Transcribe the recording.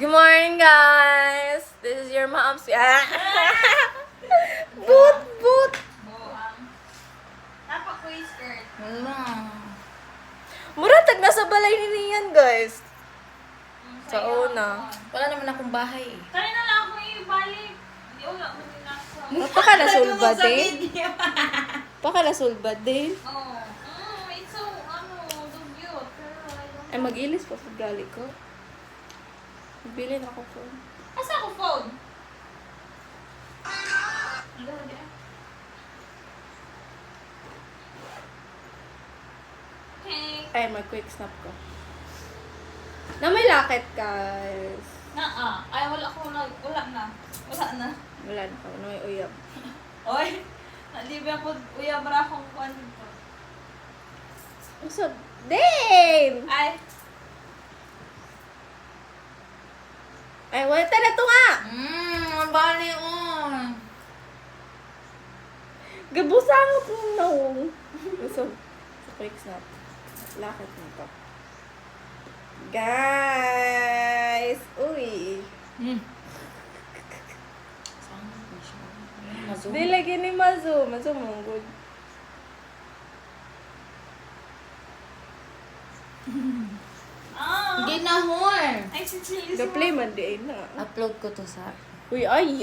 Good morning, guys! This is your mom's... Boot! Tapak ko yung skirt. Muratag nasa balay ni Nian, guys. Sa una. Wala naman akong bahay eh. Kaya na lang ako ibalik. Hindi wala mo din nasa. Baka nasulbad din. Baka nasulbad din. Oh. It's so, dugyot. Pero I don't Ay, mag-ilis pa pag gali ko. Bili na ako phone. Asa ako phone? Okay. Ay, mag-quick snap ko. Na may locket, guys. Ay, wala na. Wala na. Wala na ako. Na may uyab. Oy. Nalibya ko, uyab ra akong kuwan dito. Usod. Dame! Ay. Ay, wala na ito nga! Ang bali on. Gabusangot mo na ako. Usod. Sa quick snap. Locket nito. Guys! Uy! Di lagi ni Mazu. Mazu mong good. Hindi na horn. Ay, si Chili. The play man di ay na. Upload ko to sa Uy, ay!